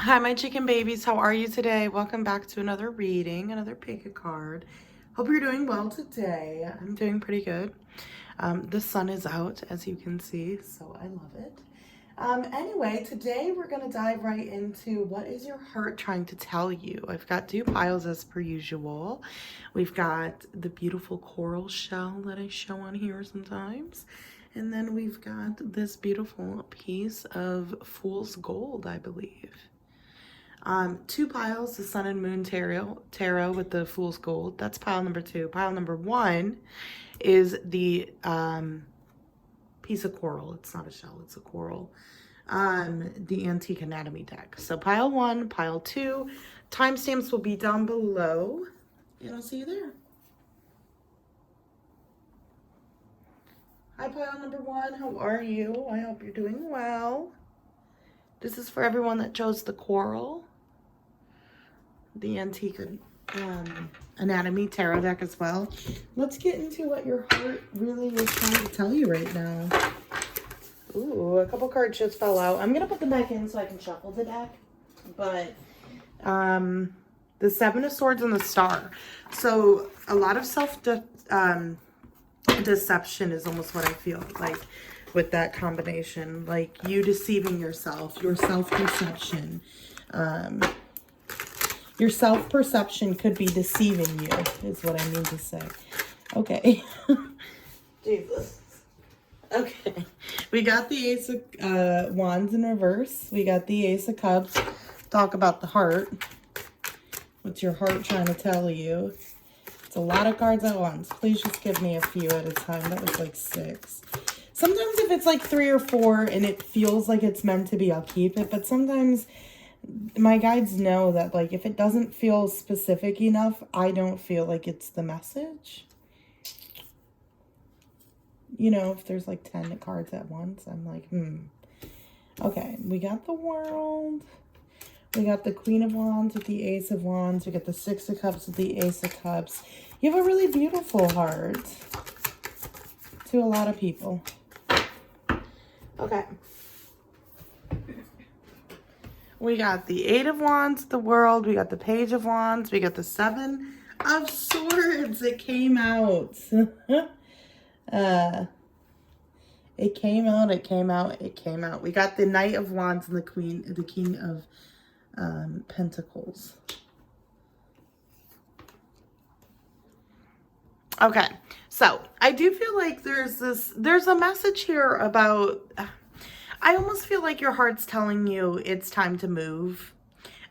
Hi, my chicken babies. How are you today? Welcome back to another reading, another pick a card. Hope you're doing well today. I'm doing pretty good. The sun is out, as you can see, so I love it. Anyway, today we're going to dive right into what is your heart trying to tell you. I've got two piles as per usual. We've got the beautiful coral shell that I show on here sometimes. And then we've got this beautiful piece of fool's gold, I believe. Two piles, the Sun and Moon tarot with the Fool's Gold. That's pile number 2. Pile number 1 is the piece of coral. It's not a shell, it's a coral. The Antique Anatomy deck. So pile 1, pile 2. Timestamps will be down below, and I'll see you there. Hi, pile number 1. How are you? I hope you're doing well. This is for everyone that chose the coral. The Antique Anatomy tarot deck as well. Let's get into what your heart really is trying to tell you right now. Ooh, a couple cards just fell out. I'm going to put them back in so I can shuffle the deck. But the Seven of Swords and the Star. So a lot of self-deception is almost what I feel like with that combination. Like you deceiving yourself, your self-deception. Your self-perception could be deceiving you, is what I mean to say. Okay. Jesus. Okay. We got the Ace of Wands in reverse. We got the Ace of Cups. Talk about the heart. What's your heart trying to tell you? It's a lot of cards at once. Please just give me a few at a time. That was like 6. Sometimes if it's like 3 or 4 and it feels like it's meant to be, I'll keep it. But sometimes my guides know that, like, if it doesn't feel specific enough, I don't feel like it's the message. You know, if there's like 10 cards at once, I'm like, Okay, we got the World. We got the Queen of Wands with the Ace of Wands. We got the Six of Cups with the Ace of Cups. You have a really beautiful heart to a lot of people. Okay. We got the Eight of Wands, the World. We got the Page of Wands. We got the Seven of Swords. It came out. It came out. It came out. It came out. We got the Knight of Wands and the King of Pentacles. Okay, so I do feel like there's a message here about. I almost feel like your heart's telling you it's time to move.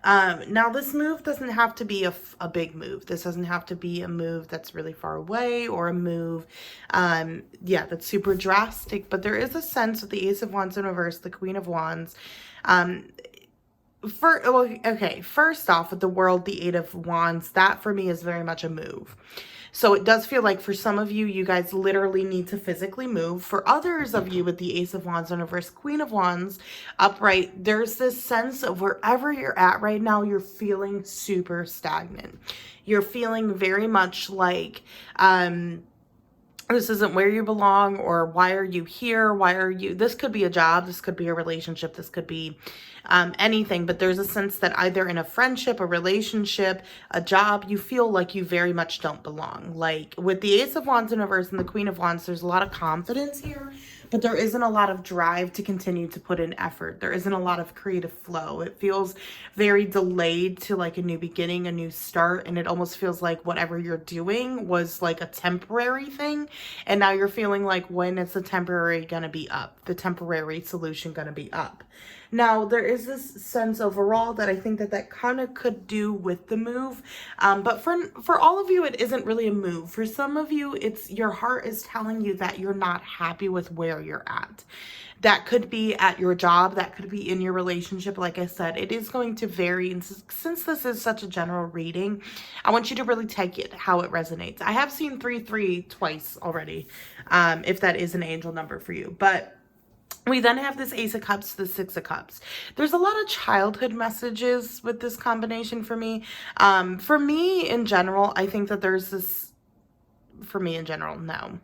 Now, this move doesn't have to be a big move. This doesn't have to be a move that's really far away or a move, that's super drastic. But there is a sense with the Ace of Wands in reverse, the Queen of Wands. First off, with the World, the Eight of Wands, that for me is very much a move. So it does feel like for some of you, you guys literally need to physically move. For others of you with the Ace of Wands in reverse, Queen of Wands upright, there's this sense of wherever you're at right now, you're feeling super stagnant. You're feeling very much like, this isn't where you belong, or why are you here? This could be a job, this could be a relationship, this could be anything, but there's a sense that either in a friendship, a relationship, a job, you feel like you very much don't belong. Like with the Ace of Wands in reverse and the Queen of Wands, there's a lot of confidence here, but there isn't a lot of drive to continue to put in effort. There isn't a lot of creative flow. It feels very delayed to like a new beginning, a new start, and it almost feels like whatever you're doing was like a temporary thing, and now you're feeling like, when is the temporary gonna be up? The temporary solution gonna be up? Now, there is this sense overall that I think that kind of could do with the move. But for all of you, it isn't really a move. For some of you, it's your heart is telling you that you're not happy with where you're at. That could be at your job. That could be in your relationship. Like I said, it is going to vary. And since this is such a general reading, I want you to really take it how it resonates. I have seen 3-3 twice already, if that is an angel number for you. But we then have this Ace of Cups, the Six of Cups. There's a lot of childhood messages with this combination for me. For me, in general, I think that there's this for me in general, no.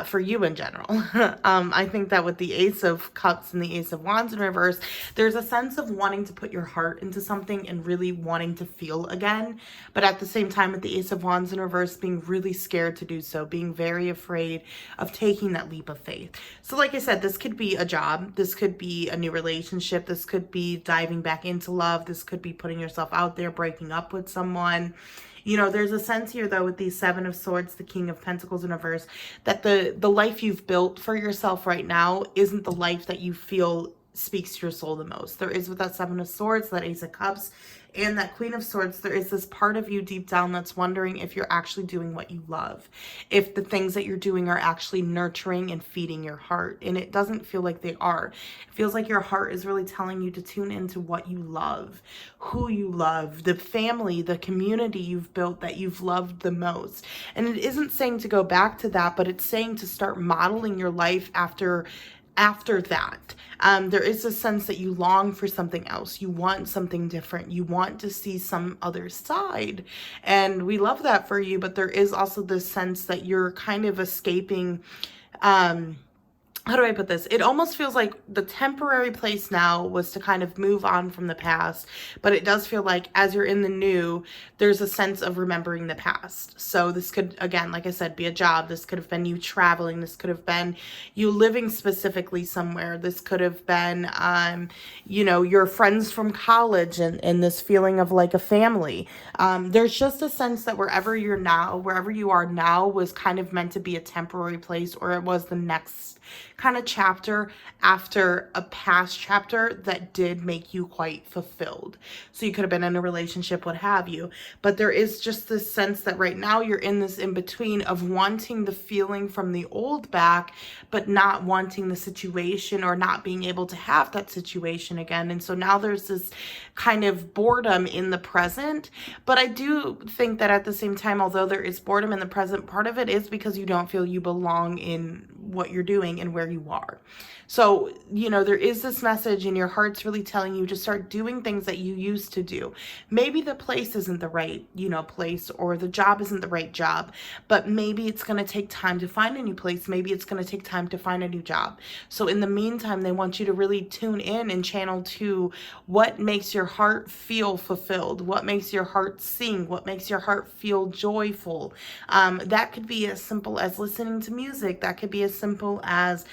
For you in general. I think that with the Ace of Cups and the Ace of Wands in reverse, there's a sense of wanting to put your heart into something and really wanting to feel again. But at the same time, with the Ace of Wands in reverse, being really scared to do so, being very afraid of taking that leap of faith. So like I said, this could be a job. This could be a new relationship. This could be diving back into love. This could be putting yourself out there, breaking up with someone. You know, there's a sense here, though, with these Seven of Swords, the King of Pentacles in reverse, that the life you've built for yourself right now isn't the life that you feel speaks to your soul the most. There is, with that Seven of Swords, that Ace of Cups, and that Queen of Swords, there is this part of you deep down that's wondering if you're actually doing what you love, if the things that you're doing are actually nurturing and feeding your heart. And it doesn't feel like they are. It feels like your heart is really telling you to tune into what you love, who you love, the family, the community you've built that you've loved the most. And it isn't saying to go back to that, but it's saying to start modeling your life after that. There is a sense that you long for something else. You want something different. You want to see some other side. And we love that for you, but there is also this sense that you're kind of escaping, how do I put this? It almost feels like the temporary place now was to kind of move on from the past, but it does feel like as you're in the new, there's a sense of remembering the past. So this could, again, like I said, be a job. This could have been you traveling. This could have been you living specifically somewhere. This could have been, you know, your friends from college and this feeling of like a family. There's just a sense that wherever you are now was kind of meant to be a temporary place, or it was the next kind of chapter after a past chapter that did make you quite fulfilled. So you could have been in a relationship, what have you, but there is just this sense that right now you're in this in between of wanting the feeling from the old back, but not wanting the situation or not being able to have that situation again. And so now there's this kind of boredom in the present. But I do think that at the same time, although there is boredom in the present, part of it is because you don't feel you belong in what you're doing and where you are. So, you know, there is this message and your heart's really telling you to start doing things that you used to do. Maybe the place isn't the right, you know, place, or the job isn't the right job, but maybe it's going to take time to find a new place. Maybe it's going to take time to find a new job. So in the meantime, they want you to really tune in and channel to what makes your heart feel fulfilled, what makes your heart sing, what makes your heart feel joyful. That could be as simple as listening to music. That could be as simple as,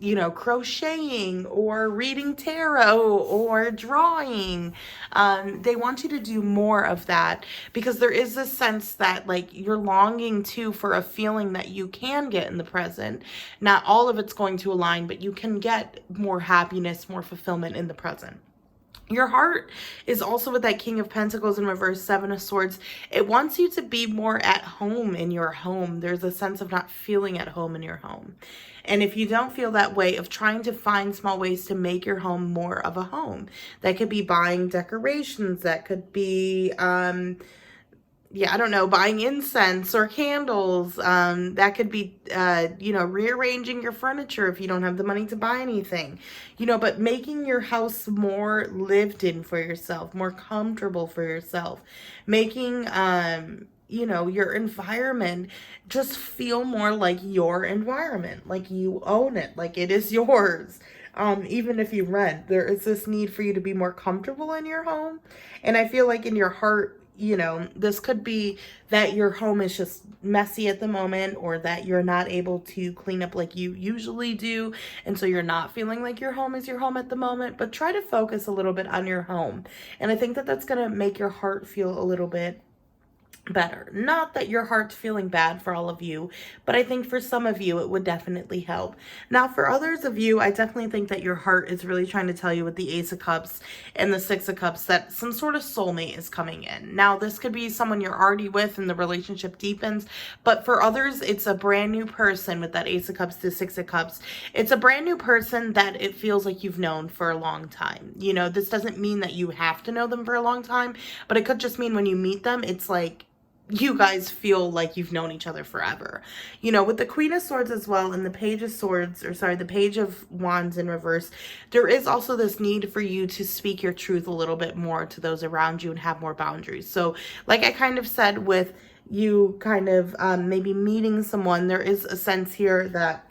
you know, crocheting or reading tarot or drawing. They want you to do more of that because there is this sense that like you're longing too for a feeling that you can get in the present. Not all of it's going to align, but you can get more happiness, more fulfillment in the present. Your heart is also with that King of Pentacles in reverse, Seven of Swords. It wants you to be more at home in your home. There's a sense of not feeling at home in your home. And if you don't feel that way, of trying to find small ways to make your home more of a home. That could be buying decorations. That could be, I don't know, buying incense or candles. That could be, you know, rearranging your furniture if you don't have the money to buy anything, you know, but making your house more lived in for yourself, more comfortable for yourself, making, you know, your environment just feel more like your environment, like you own it, like it is yours. Even if you rent, there is this need for you to be more comfortable in your home. And I feel like in your heart, you know, this could be that your home is just messy at the moment, or that you're not able to clean up like you usually do. And so you're not feeling like your home is your home at the moment, but try to focus a little bit on your home. And I think that that's going to make your heart feel a little bit better. Not that your heart's feeling bad for all of you, but I think for some of you it would definitely help. Now for others of you, I definitely think that your heart is really trying to tell you with the Ace of Cups and the Six of Cups that some sort of soulmate is coming in. Now this could be someone you're already with and the relationship deepens, but for others it's a brand new person with that Ace of Cups to Six of Cups. It's a brand new person that it feels like you've known for a long time. You know, this doesn't mean that you have to know them for a long time, but it could just mean when you meet them, it's like you guys feel like you've known each other forever. You know, with the Queen of Swords as well and the Page of Swords, or sorry, the Page of Wands in reverse, there is also this need for you to speak your truth a little bit more to those around you and have more boundaries. So like I kind of said with, you kind of maybe meeting someone, there is a sense here that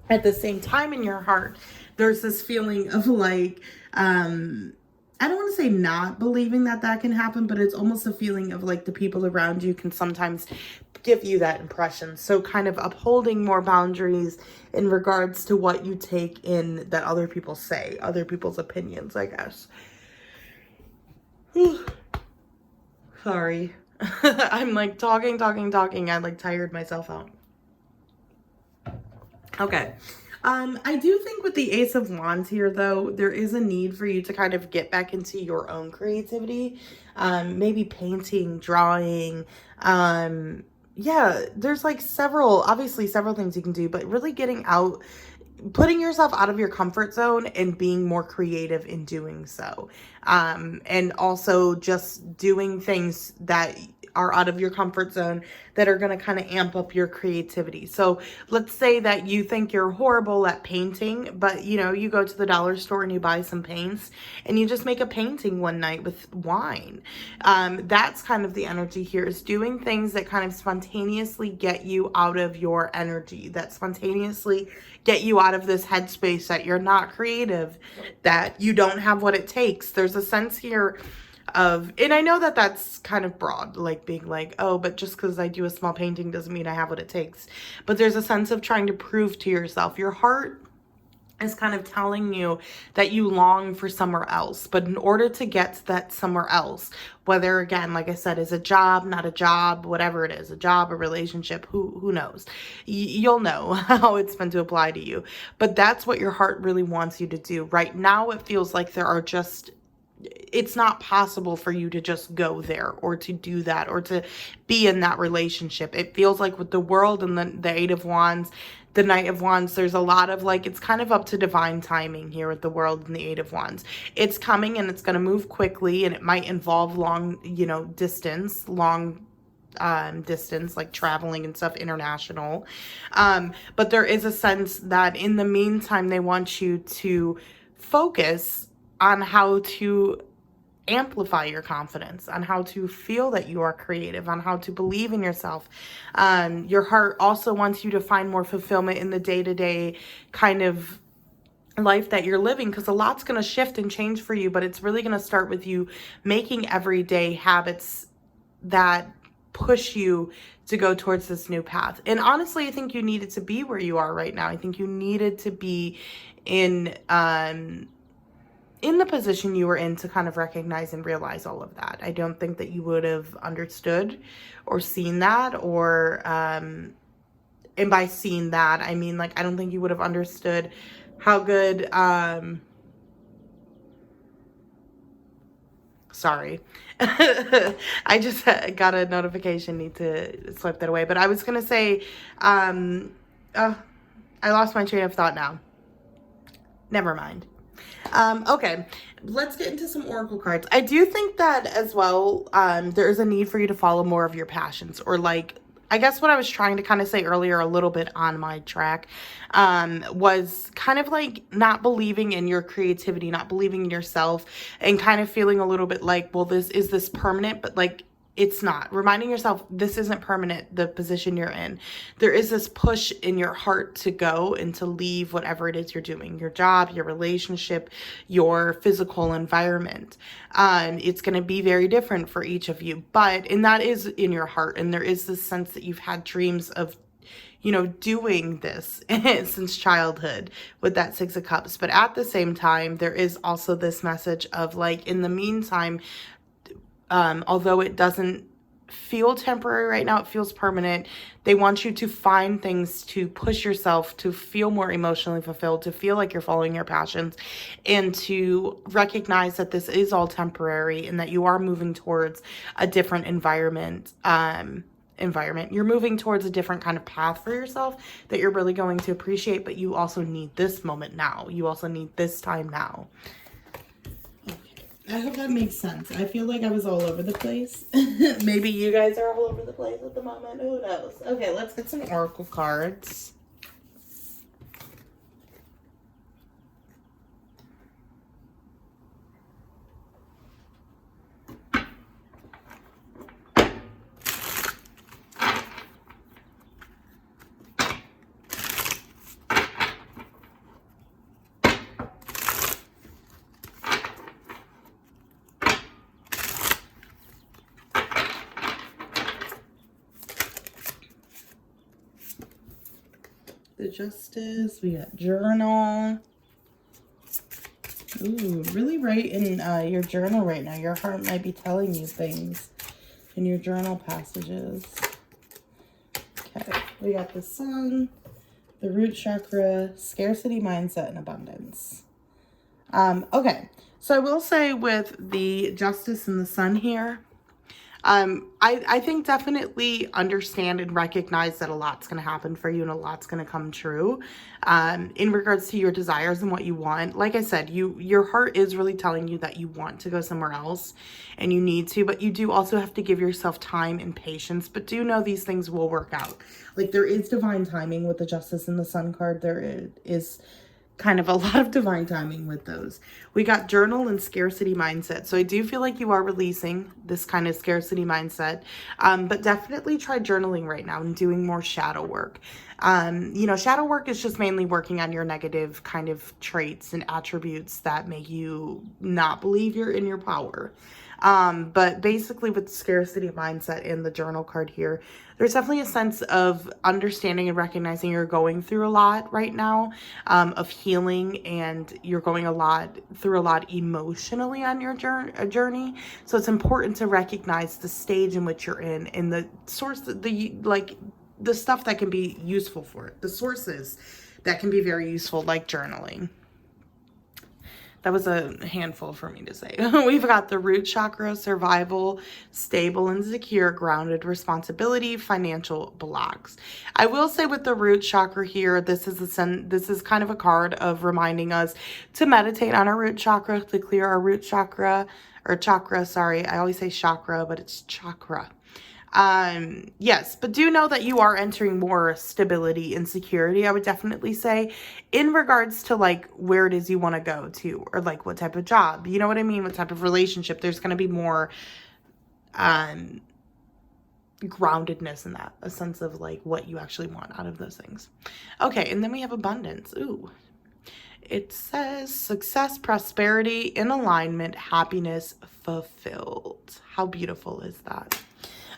at the same time in your heart, there's this feeling of like, I don't want to say not believing that that can happen, but it's almost a feeling of like the people around you can sometimes give you that impression. So kind of upholding more boundaries in regards to what you take in that other people say, other people's opinions, I guess. Sorry. I'm like talking. I like tired myself out. Okay. I do think with the Ace of Wands here, though, there is a need for you to kind of get back into your own creativity. Maybe painting, drawing. Yeah, there's like obviously several things you can do, but really getting out, putting yourself out of your comfort zone and being more creative in doing so. And also just doing things that are out of your comfort zone that are going to kind of amp up your creativity. So let's say that you think you're horrible at painting, but you go to the dollar store and you buy some paints and you just make a painting one night with wine. That's kind of the energy here, is doing things that kind of spontaneously get you out of your energy, that spontaneously get you out of this headspace that you're not creative, that you don't have what it takes. There's a sense here of, and I know that that's kind of broad, like being like, oh, but just because I do a small painting doesn't mean I have what it takes. But there's a sense of trying to prove to yourself. Your heart is kind of telling you that you long for somewhere else. But in order to get to that somewhere else, whether, again, like I said, is a job, not a job, whatever it is, a job, a relationship, who knows? You'll know how it's meant to apply to you. But that's what your heart really wants you to do. Right now, it feels like it's not possible for you to just go there or to do that or to be in that relationship. It feels like with the world and the Eight of Wands, the Knight of Wands, there's a lot of like, it's kind of up to divine timing here with the world and the Eight of Wands. It's coming and it's going to move quickly, and it might involve long distance, like traveling and stuff, international. But there is a sense that in the meantime, they want you to focus on how to amplify your confidence, on how to feel that you are creative, on how to believe in yourself. Your heart also wants you to find more fulfillment in the day-to-day kind of life that you're living, because a lot's going to shift and change for you, but it's really going to start with you making everyday habits that push you to go towards this new path. And honestly, I think you needed to be where you are right now. I think you needed to be in the position you were in to kind of recognize and realize all of that. I don't think that you would have understood or seen that, or and by seeing that, I mean, like, I don't think you would have understood how good sorry. I just got a notification, need to swipe that away. But I was gonna say, I lost my train of thought now. Never mind. Okay, let's get into some oracle cards. I do think that as well, there is a need for you to follow more of your passions, or like, I guess what I was trying to kind of say earlier a little bit on my track, was kind of like not believing in your creativity, not believing in yourself, and kind of feeling a little bit like, well, is this permanent? But like, it's not. Reminding yourself, this isn't permanent, the position you're in. There is this push in your heart to go and to leave whatever it is you're doing, your job, your relationship, your physical environment. It's going to be very different for each of you, and that is in your heart. And there is this sense that you've had dreams of doing this since childhood with that Six of Cups. But at the same time, there is also this message of like, in the meantime, although it doesn't feel temporary right now, it feels permanent. They want you to find things to push yourself to feel more emotionally fulfilled, to feel like you're following your passions, and to recognize that this is all temporary and that you are moving towards a different environment. You're moving towards a different kind of path for yourself that you're really going to appreciate, but you also need this moment now. You also need this time now. I hope that makes sense. I feel like I was all over the place. Maybe you guys are all over the place at the moment. Who knows? Okay, let's get some oracle cards. the Justice. We got Journal. Ooh, really write in your journal right now. Your heart might be telling you things in your journal passages. Okay, we got the Sun, the Root Chakra, Scarcity Mindset, and Abundance. Okay, so I will say with the Justice and the Sun here, I think definitely understand and recognize that a lot's going to happen for you and a lot's going to come true in regards to your desires and what you want. Like I said, your heart is really telling you that you want to go somewhere else and you need to, but you do also have to give yourself time and patience. But do know these things will work out. Like, there is divine timing with the Justice and the Sun card. There is kind of a lot of divine timing with those. We got Journal and Scarcity Mindset. So I do feel like you are releasing this kind of scarcity mindset, but definitely try journaling right now and doing more shadow work. Shadow work is just mainly working on your negative kind of traits and attributes that make you not believe you're in your power. But basically with scarcity mindset in the journal card here, there's definitely a sense of understanding and recognizing you're going through a lot right now, of healing, and you're going through a lot emotionally on your journey. So it's important to recognize the stage in which you're in and the source, the stuff that can be useful for it, the sources that can be very useful, like journaling. That was a handful for me to say. We've got the Root Chakra, Survival, Stable and Secure, Grounded, Responsibility, Financial blocks. I will say with the Root Chakra here, this is kind of a card of reminding us to meditate on our root chakra, to clear our root chakra, or chakra, sorry. I always say chakra, but it's chakra. Yes, but do know that you are entering more stability and security, I would definitely say, in regards to like where it is you want to go to, or like what type of job, you know what I mean? What type of relationship. There's going to be more, groundedness in that, a sense of like what you actually want out of those things. Okay. And then we have abundance. Ooh, it says success, prosperity, in alignment, happiness, fulfilled. How beautiful is that?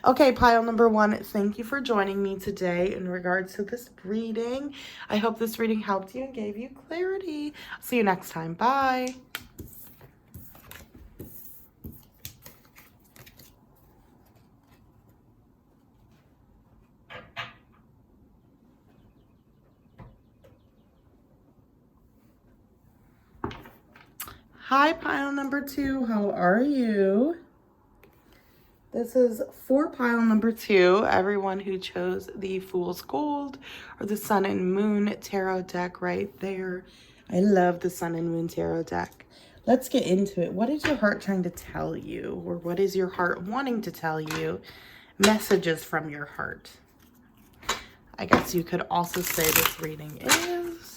Okay, pile number one, thank you for joining me today in regards to this reading. I hope this reading helped you and gave you clarity. See you next time. Bye. Hi, pile number two. How are you? This is for pile number two, everyone who chose the Fool's Gold or the Sun and Moon Tarot deck right there. I love the Sun and Moon Tarot deck. Let's get into it. What is your heart trying to tell you? Or what is your heart wanting to tell you? Messages from your heart. I guess you could also say this reading is...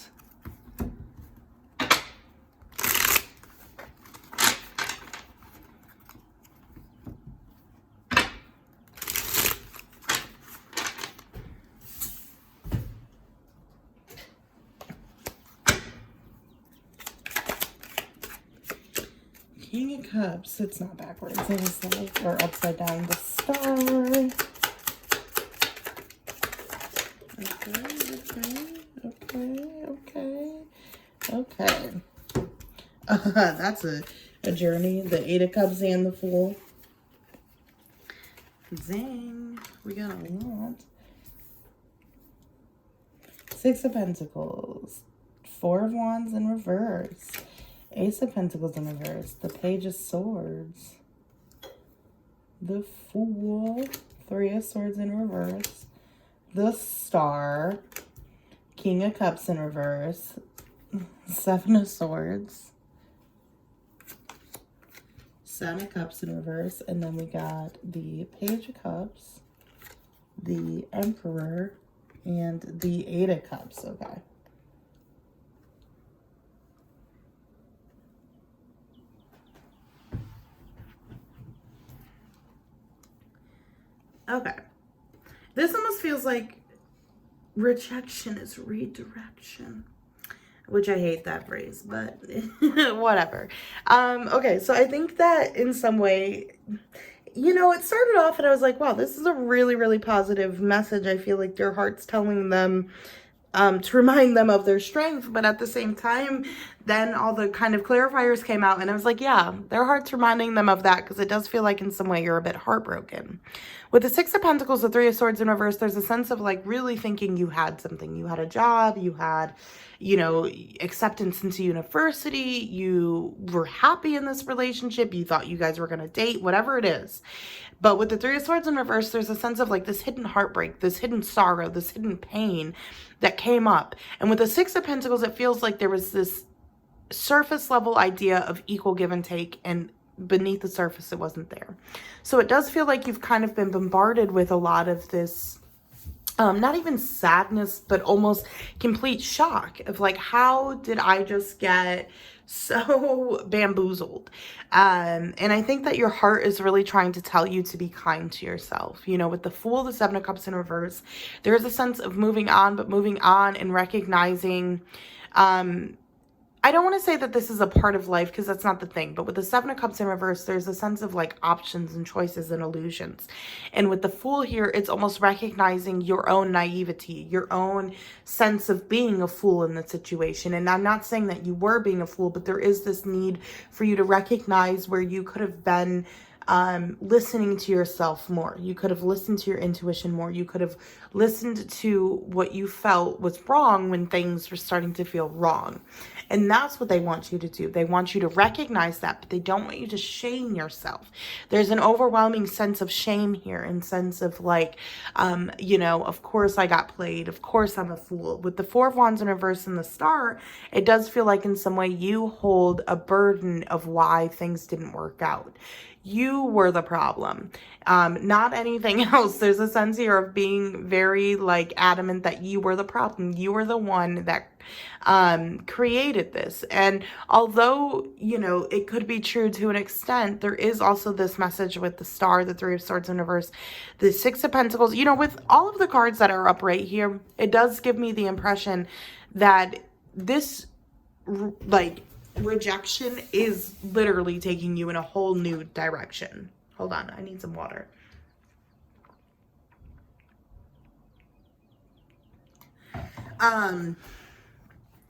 King of Cups. It's not backwards. It is like, or upside down. The Star. Okay. That's a journey. The Eight of Cups and the Fool. Zing. We got a lot. Six of Pentacles. Four of Wands in reverse. Ace of Pentacles in reverse. The Page of Swords. The Fool. Three of Swords in reverse. The Star. King of Cups in reverse. Seven of Swords. Seven of Cups in reverse. And then we got the Page of Cups. The Emperor. And the Eight of Cups. Okay. Okay. This almost feels like rejection is redirection, which I hate that phrase, but whatever. Okay, so I think that in some way, it started off and I was like, wow, this is a really, really positive message. I feel like their heart's telling them to remind them of their strength. But at the same time, then all the kind of clarifiers came out, and I was like, yeah, their heart's reminding them of that, because it does feel like in some way you're a bit heartbroken. With the Six of Pentacles, the Three of Swords in reverse, there's a sense of like really thinking you had something. You had a job, you had, you know, acceptance into university, you were happy in this relationship, you thought you guys were going to date, whatever it is. But with the Three of Swords in reverse, there's a sense of like this hidden heartbreak, this hidden sorrow, this hidden pain that came up. And with the Six of Pentacles, it feels like there was this surface level idea of equal give and take, and beneath the surface it wasn't there. So it does feel like you've kind of been bombarded with a lot of this not even sadness, but almost complete shock of like, how did I just get so bamboozled? And I think that your heart is really trying to tell you to be kind to yourself. You know, with the Fool, the Seven of Cups in reverse, there is a sense of moving on, but moving on and recognizing, I don't want to say that this is a part of life, because that's not the thing. But with the Seven of Cups in reverse, there's a sense of like options and choices and illusions. And with the Fool here, it's almost recognizing your own naivety, your own sense of being a fool in the situation. And I'm not saying that you were being a fool, but there is this need for you to recognize where you could have been listening to yourself more. You could have listened to your intuition more. You could have listened to what you felt was wrong when things were starting to feel wrong. And that's what they want you to do. They want you to recognize that, but they don't want you to shame yourself. There's an overwhelming sense of shame here, and sense of like, you know, of course I got played. Of course I'm a fool. With the Four of Wands in reverse and the Star, it does feel like in some way you hold a burden of why things didn't work out. You were the problem, not anything else. There's a sense here of being very like adamant that you were the problem. You were the one that created this. And although, you know, it could be true to an extent, there is also this message with the Star, the Three of Swords in reverse, the Six of Pentacles. You know, with all of the cards that are up right here, it does give me the impression that this like rejection is literally taking you in a whole new direction. Hold on, I need some water.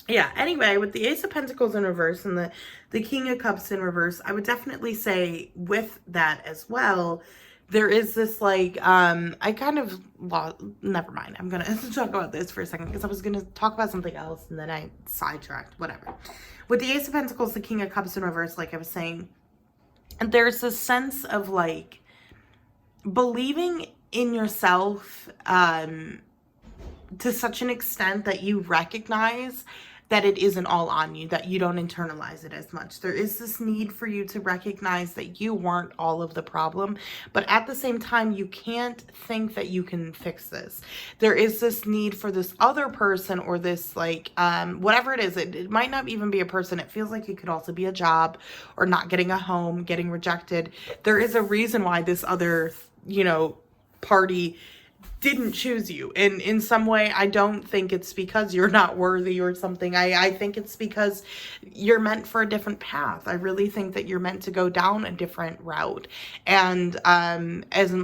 Yeah, anyway, with the Ace of Pentacles in reverse and the King of Cups in reverse, I would definitely say with that as well, there is this like, I kind of lost, never mind. I'm going to talk about this for a second, because I was going to talk about something else and then I sidetracked, whatever. With the Ace of Pentacles, the King of Cups in reverse, like I was saying, there's this sense of like believing in yourself, to such an extent that you recognize that it isn't all on you, that you don't internalize it as much. There is this need for you to recognize that you weren't all of the problem, but at the same time, you can't think that you can fix this. There is this need for this other person, or this like, whatever it is, it might not even be a person. It feels like it could also be a job, or not getting a home, getting rejected. There is a reason why this other, you know, party didn't choose you. And in some way, I don't think it's because you're not worthy or something. I think it's because you're meant for a different path. I really think that you're meant to go down a different route. And as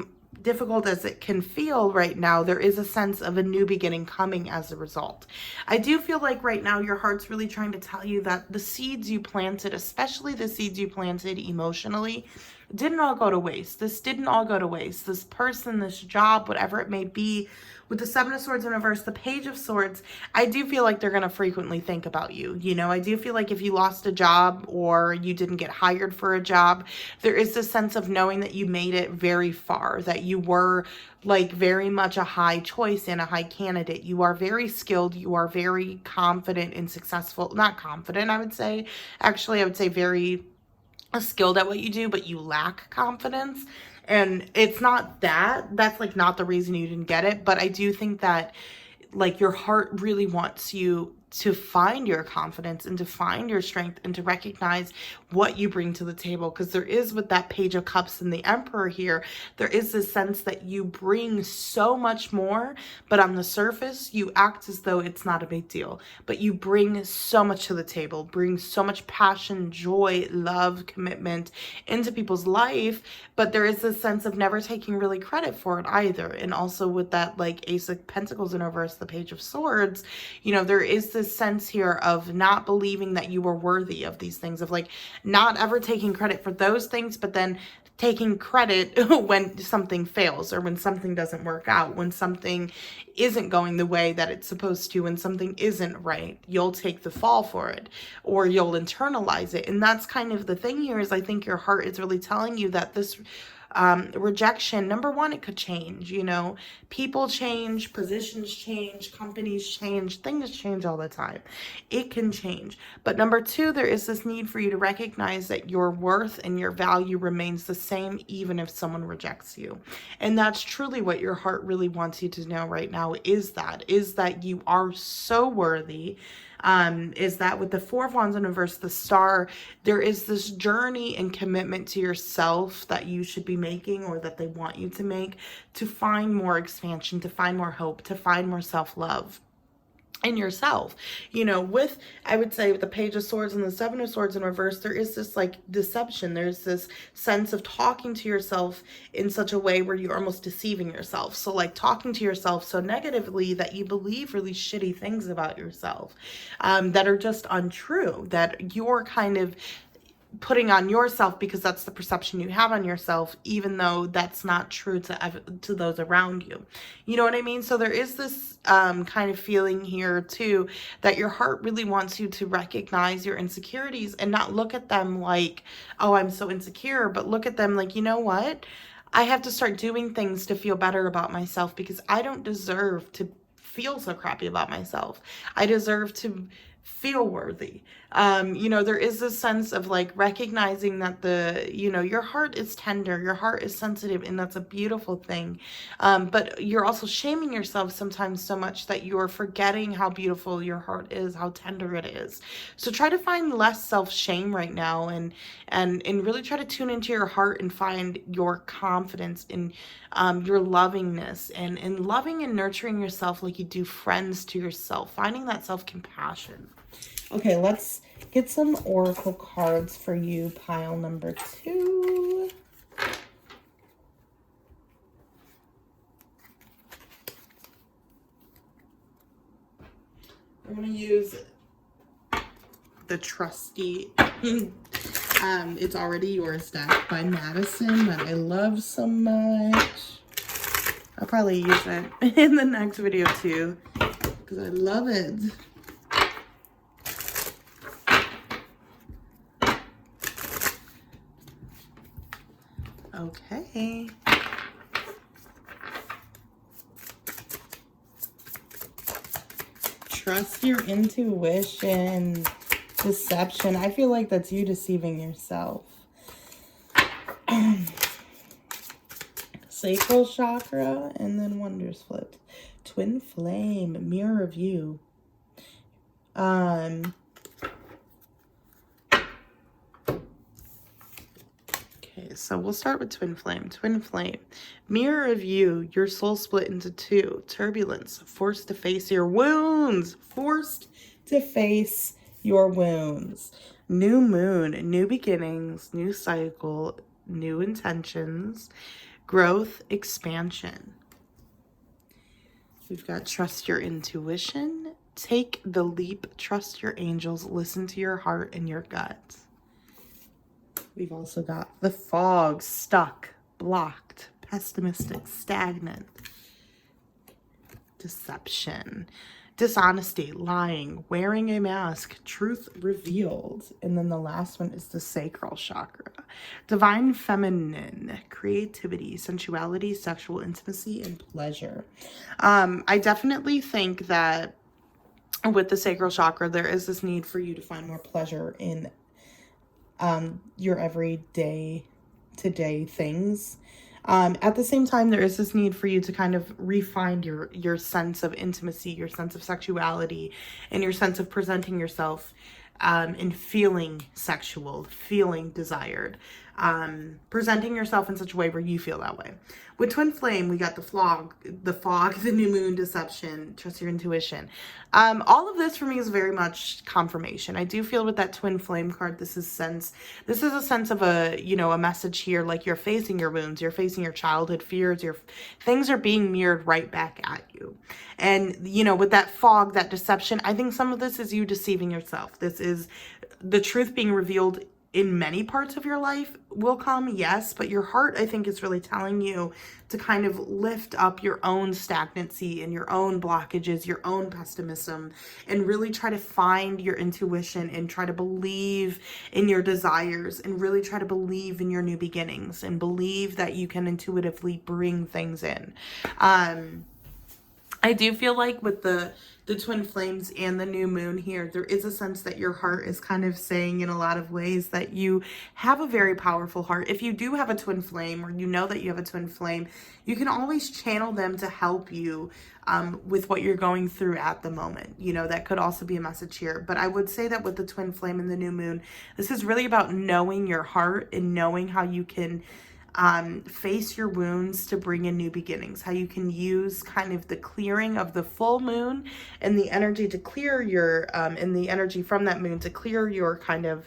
difficult as it can feel right now, there is a sense of a new beginning coming as a result. I do feel like right now your heart's really trying to tell you that the seeds you planted, especially the seeds you planted emotionally, didn't all go to waste. This didn't all go to waste. This person, this job, whatever it may be. With the Seven of Swords in reverse, the Page of Swords, I do feel like they're going to frequently think about you. You know, I do feel like if you lost a job or you didn't get hired for a job, there is this sense of knowing that you made it very far, that you were like very much a high choice and a high candidate. You are very skilled. You are very confident and successful. Not confident, I would say. Actually, I would say very skilled at what you do, but you lack confidence. And it's not that's like not the reason you didn't get it, but I do think that like your heart really wants you to find your confidence and to find your strength and to recognize what you bring to the table. Because there is, with that Page of Cups and the Emperor here, there is this sense that you bring so much more, but on the surface you act as though it's not a big deal. But you bring so much to the table, bring so much passion, joy, love, commitment into people's life, but there is this sense of never taking really credit for it either. And also with that like Ace of Pentacles in reverse, the Page of Swords, you know, there is this sense here of not believing that you are worthy of these things, of like not ever taking credit for those things, but then taking credit when something fails or when something doesn't work out, when something isn't going the way that it's supposed to, when something isn't right. You'll take the fall for it, or you'll internalize it. And that's kind of the thing here, is I think your heart is really telling you that this rejection, number one, it could change. You know, people change, positions change, companies change, things change all the time. It can change. But number two, there is this need for you to recognize that your worth and your value remains the same even if someone rejects you. And that's truly what your heart really wants you to know right now, is that you are so worthy. Is that with the Four of Wands in reverse, the Star, there is this journey and commitment to yourself that you should be making, or that they want you to make, to find more expansion, to find more hope, to find more self-love in yourself. You know, with, I would say, with the Page of Swords and the Seven of Swords in reverse, there is this like deception. There's this sense of talking to yourself in such a way where you're almost deceiving yourself. So like talking to yourself so negatively that you believe really shitty things about yourself, that are just untrue, that you're kind of putting on yourself because that's the perception you have on yourself, even though that's not true to those around you. You know what I mean? So there is this kind of feeling here too, that your heart really wants you to recognize your insecurities and not look at them like, oh, I'm so insecure, but look at them like, you know what? I have to start doing things to feel better about myself, because I don't deserve to feel so crappy about myself. I deserve to feel worthy. You know, there is this sense of like recognizing that your heart is tender, your heart is sensitive, and that's a beautiful thing. But you're also shaming yourself sometimes so much that you're forgetting how beautiful your heart is, how tender it is. So try to find less self-shame right now, and really try to tune into your heart and find your confidence in your lovingness, and in loving and nurturing yourself like you do friends to yourself, finding that self-compassion. Okay, let's get some oracle cards for you, pile number 2. I'm going to use the trusty It's Already Yours deck by Madison that I love so much. I'll probably use it in the next video too, because I love it. Okay. Trust your intuition. Deception. I feel like that's you deceiving yourself. Sacral chakra, and then Wonders flipped. Twin flame, mirror of you. Okay, so we'll start with twin flame. Twin flame, mirror of you, your soul split into two. Turbulence, forced to face your wounds. Forced to face your wounds. New moon, new beginnings, new cycle, new intentions, growth, expansion. We've got trust your intuition, take the leap, trust your angels, listen to your heart and your gut. We've also got the fog, stuck, blocked, pessimistic, stagnant, deception, dishonesty, lying, wearing a mask, truth revealed. And then the last one is the sacral chakra, divine feminine, creativity, sensuality, sexual intimacy, and pleasure. I definitely think that with the sacral chakra, there is this need for you to find more pleasure in your everyday today things. At the same time, there is this need for you to kind of refine your sense of intimacy, your sense of sexuality, and your sense of presenting yourself and feeling sexual, feeling desired, presenting yourself in such a way where you feel that way. With twin flame, we got the fog, the new moon, deception, trust your intuition. All of this for me is very much confirmation. I do feel with that twin flame card, this is a sense of a, a message here, like you're facing your wounds, you're facing your childhood fears, your things are being mirrored right back at you. And, with that fog, that deception, I think some of this is you deceiving yourself. This is the truth being revealed in many parts of your life will come, yes, but your heart, I think, is really telling you to kind of lift up your own stagnancy and your own blockages, your own pessimism, and really try to find your intuition and try to believe in your desires and really try to believe in your new beginnings and believe that you can intuitively bring things in. I do feel like with the twin flames and the new moon here, there is a sense that your heart is kind of saying in a lot of ways that you have a very powerful heart. If you do have a twin flame, or you know that you have a twin flame, you can always channel them to help you with what you're going through at the moment. That could also be a message here. But I would say that with the twin flame and the new moon, this is really about knowing your heart and knowing how you can face your wounds to bring in new beginnings, how you can use kind of the clearing of the full moon and the energy to clear your, and the energy from that moon to clear your kind of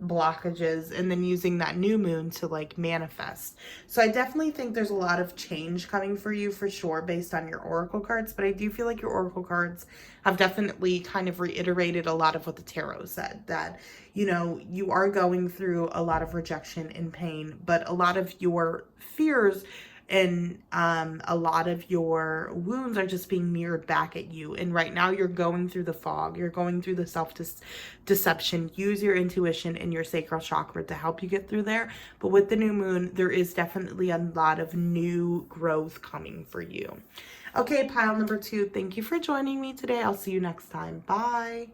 blockages, and then using that new moon to like manifest. So I definitely think there's a lot of change coming for you for sure based on your oracle cards, but I do feel like your oracle cards have definitely kind of reiterated a lot of what the tarot said, that you are going through a lot of rejection and pain, but a lot of your fears and a lot of your wounds are just being mirrored back at you. And right now you're going through the fog, you're going through the self-deception. Use your intuition and your sacral chakra to help you get through there. But with the new moon, there is definitely a lot of new growth coming for you. Okay, pile number 2, thank you for joining me today. I'll see you next time. Bye.